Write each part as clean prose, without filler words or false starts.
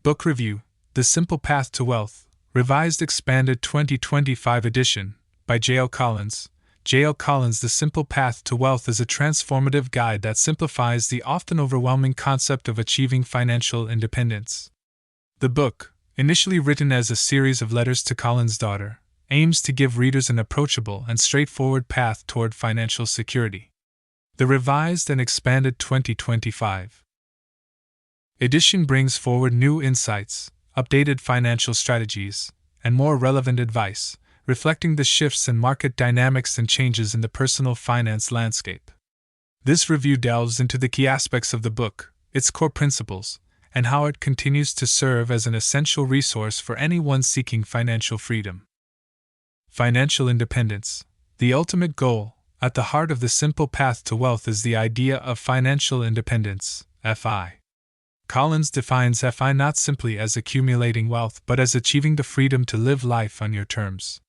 Book Review: The Simple Path to Wealth, Revised Expanded 2025 Edition, by J.L. Collins. J.L. Collins. The Simple Path to Wealth is a transformative guide that simplifies the often overwhelming concept of achieving financial independence. The book, initially written as a series of letters to Collins' daughter, aims to give readers an approachable and straightforward path toward financial security. The Revised and Expanded 2025 edition brings forward new insights, updated financial strategies, and more relevant advice, reflecting the shifts in market dynamics and changes in the personal finance landscape. This review delves into the key aspects of the book, its core principles, and how it continues to serve as an essential resource for anyone seeking financial freedom. Financial independence. The ultimate goal, at the heart of the simple path to wealth, is the idea of financial independence, FI. Collins defines FI not simply as accumulating wealth but as achieving the freedom to live life on your terms.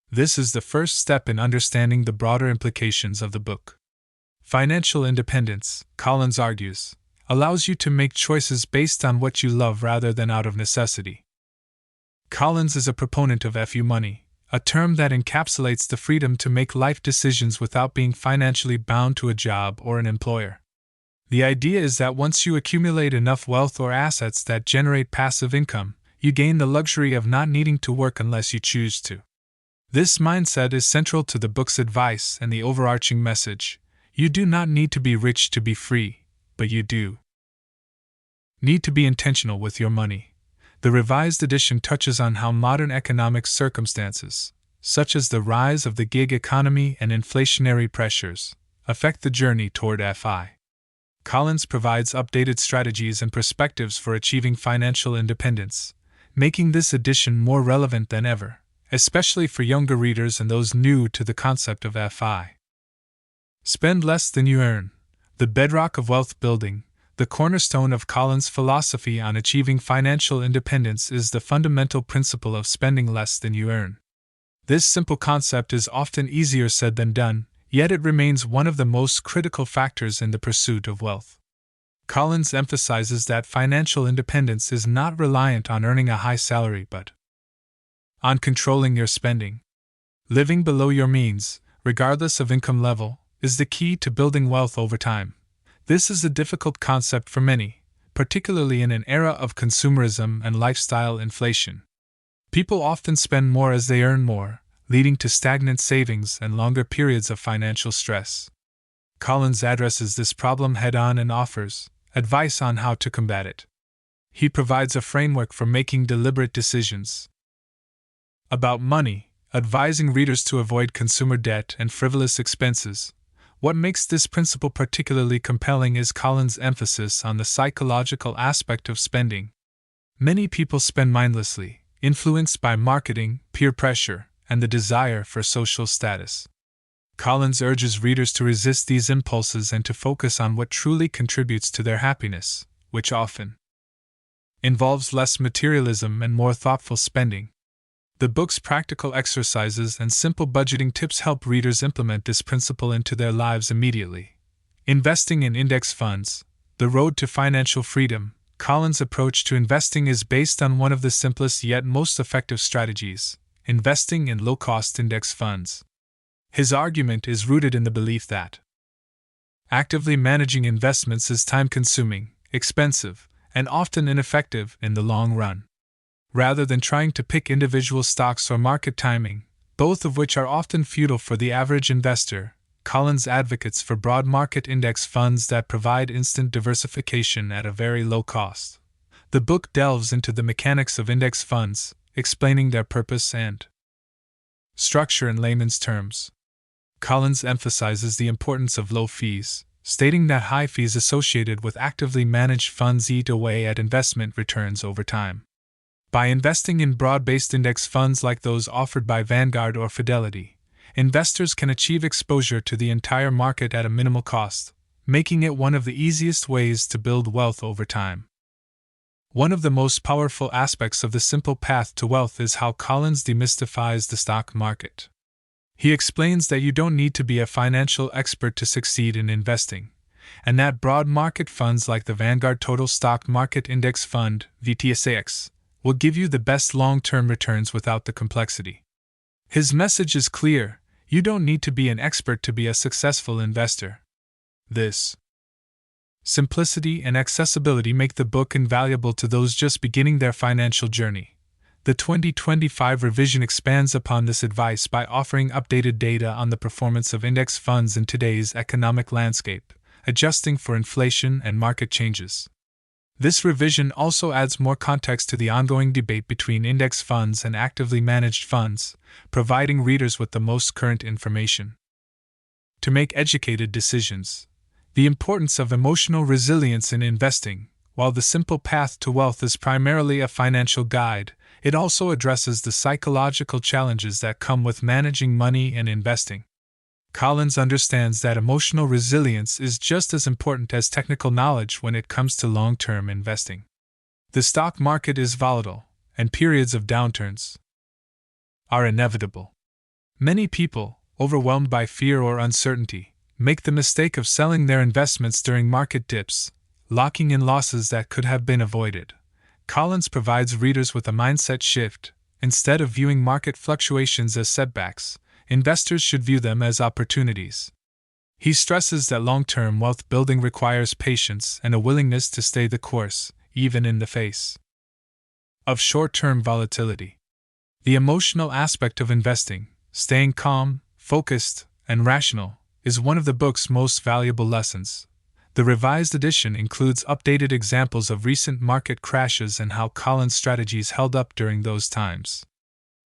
This is the first step in understanding the broader implications of the book. Financial independence, Collins argues, allows you to make choices based on what you love rather than out of necessity. Collins is a proponent of FU money, a term that encapsulates the freedom to make life decisions without being financially bound to a job or an employer. The idea is that once you accumulate enough wealth or assets that generate passive income, you gain the luxury of not needing to work unless you choose to. This mindset is central to the book's advice and the overarching message: you do not need to be rich to be free, but you do need to be intentional with your money. The revised edition touches on how modern economic circumstances, such as the rise of the gig economy and inflationary pressures, affect the journey toward FI. Collins provides updated strategies and perspectives for achieving financial independence, making this edition more relevant than ever, especially for younger readers and those new to the concept of FI. Spend less than you earn. The bedrock of wealth building. The cornerstone of Collins' philosophy on achieving financial independence is the fundamental principle of spending less than you earn. This simple concept is often easier said than done, yet it remains one of the most critical factors in the pursuit of wealth. Collins emphasizes that financial independence is not reliant on earning a high salary but on controlling your spending. Living below your means, regardless of income level, is the key to building wealth over time. This is a difficult concept for many, particularly in an era of consumerism and lifestyle inflation. People often spend more as they earn more, leading to stagnant savings and longer periods of financial stress. Collins addresses this problem head-on and offers advice on how to combat it. He provides a framework for making deliberate decisions about money, advising readers to avoid consumer debt and frivolous expenses. What makes this principle particularly compelling is Collins' emphasis on the psychological aspect of spending. Many people spend mindlessly, influenced by marketing, peer pressure, and the desire for social status. Collins urges readers to resist these impulses and to focus on what truly contributes to their happiness, which often involves less materialism and more thoughtful spending. The book's practical exercises and simple budgeting tips help readers implement this principle into their lives immediately. Investing in index funds, the road to financial freedom. Collins' approach to investing is based on one of the simplest yet most effective strategies: investing in low-cost index funds. His argument is rooted in the belief that actively managing investments is time-consuming, expensive, and often ineffective in the long run. Rather than trying to pick individual stocks or market timing, both of which are often futile for the average investor, Collins advocates for broad market index funds that provide instant diversification at a very low cost. The book delves into the mechanics of index funds, explaining their purpose and structure in layman's terms. Collins emphasizes the importance of low fees, stating that high fees associated with actively managed funds eat away at investment returns over time. By investing in broad-based index funds like those offered by Vanguard or Fidelity, investors can achieve exposure to the entire market at a minimal cost, making it one of the easiest ways to build wealth over time. One of the most powerful aspects of the simple path to wealth is how Collins demystifies the stock market. He explains that you don't need to be a financial expert to succeed in investing. and that broad market funds like the Vanguard Total Stock Market Index Fund, VTSAX, will give you the best long-term returns without the complexity. His message is clear: you don't need to be an expert to be a successful investor. This simplicity and accessibility make the book invaluable to those just beginning their financial journey. The 2025 revision expands upon this advice by offering updated data on the performance of index funds in today's economic landscape, adjusting for inflation and market changes. This revision also adds more context to the ongoing debate between index funds and actively managed funds, providing readers with the most current information to make educated decisions. The importance of emotional resilience in investing. While The Simple Path to Wealth is primarily a financial guide, it also addresses the psychological challenges that come with managing money and investing. Collins understands that emotional resilience is just as important as technical knowledge when it comes to long-term investing. The stock market is volatile, and periods of downturns are inevitable. Many people, overwhelmed by fear or uncertainty, make the mistake of selling their investments during market dips, locking in losses that could have been avoided. Collins provides readers with a mindset shift. Instead of viewing market fluctuations as setbacks, investors should view them as opportunities. He stresses that long-term wealth building requires patience and a willingness to stay the course, even in the face of short-term volatility. The emotional aspect of investing, staying calm, focused, and rational, is one of the book's most valuable lessons. The revised edition includes updated examples of recent market crashes and how Collins' strategies held up during those times.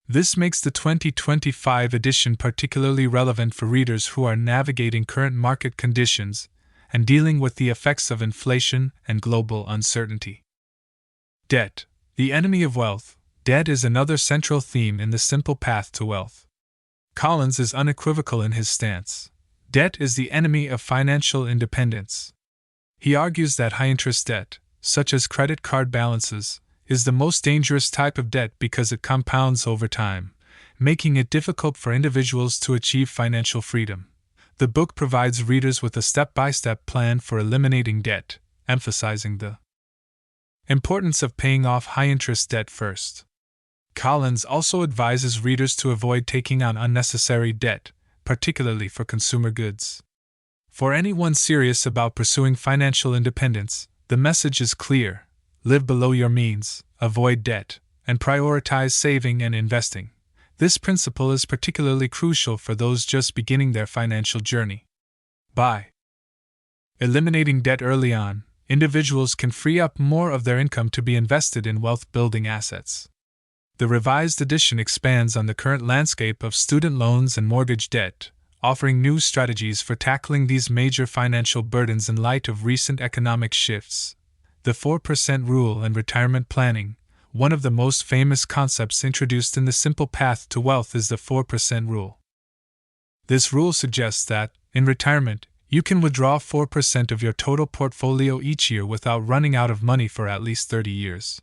This makes the 2025 edition particularly relevant for readers who are navigating current market conditions and dealing with the effects of inflation and global uncertainty. Debt, the enemy of wealth. Debt is another central theme in The Simple Path to Wealth. Collins is unequivocal in his stance. Debt is the enemy of financial independence. He argues that high-interest debt, such as credit card balances, is the most dangerous type of debt because it compounds over time, making it difficult for individuals to achieve financial freedom. The book provides readers with a step-by-step plan for eliminating debt, emphasizing the importance of paying off high-interest debt first. Collins also advises readers to avoid taking on unnecessary debt, particularly for consumer goods. For anyone serious about pursuing financial independence, the message is clear: live below your means, avoid debt, and prioritize saving and investing. This principle is particularly crucial for those just beginning their financial journey. By eliminating debt early on, individuals can free up more of their income to be invested in wealth-building assets. The revised edition expands on the current landscape of student loans and mortgage debt, offering new strategies for tackling these major financial burdens in light of recent economic shifts. The 4% rule and retirement planning. One of the most famous concepts introduced in The Simple Path to Wealth is the 4% rule. This rule suggests that, in retirement, you can withdraw 4% of your total portfolio each year without running out of money for at least 30 years.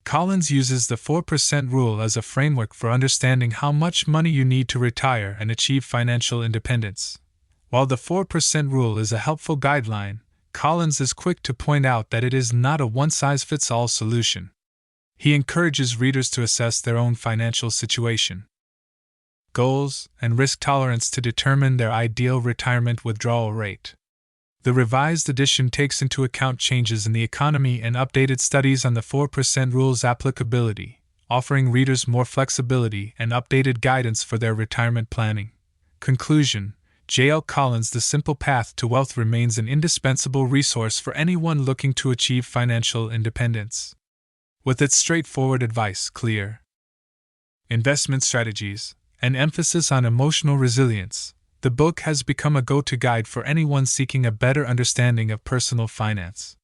Collins uses the 4% rule as a framework for understanding how much money you need to retire and achieve financial independence. While the 4% rule is a helpful guideline, Collins is quick to point out that it is not a one-size-fits-all solution. He encourages readers to assess their own financial situation, goals, and risk tolerance to determine their ideal retirement withdrawal rate. The revised edition takes into account changes in the economy and updated studies on the 4% rule's applicability, offering readers more flexibility and updated guidance for their retirement planning. Conclusion: J.L. Collins' The Simple Path to Wealth remains an indispensable resource for anyone looking to achieve financial independence. With its straightforward advice, clear investment strategies, and emphasis on emotional resilience, the book has become a go-to guide for anyone seeking a better understanding of personal finance.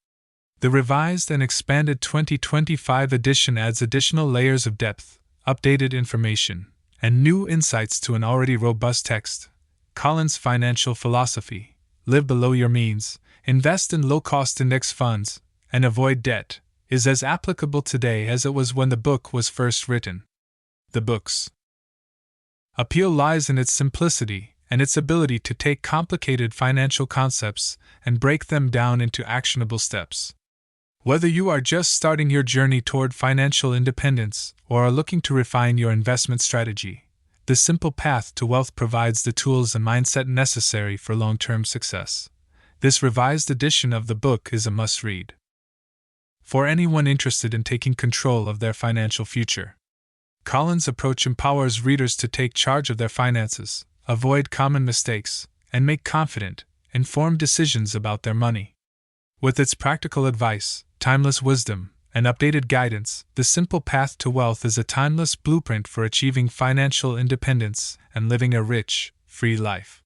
The revised and expanded 2025 edition adds additional layers of depth, updated information, and new insights to an already robust text. Collins' financial philosophy: live below your means, invest in low-cost index funds, and avoid debt, is as applicable today as it was when the book was first written. The book's appeal lies in its simplicity and its ability to take complicated financial concepts and break them down into actionable steps. Whether you are just starting your journey toward financial independence or are looking to refine your investment strategy, The Simple Path to Wealth provides the tools and mindset necessary for long-term success. This revised edition of the book is a must-read for anyone interested in taking control of their financial future. Collins' approach empowers readers to take charge of their finances, avoid common mistakes, and make confident, informed decisions about their money. With its practical advice, timeless wisdom, and updated guidance, The Simple Path to Wealth is a timeless blueprint for achieving financial independence and living a rich, free life.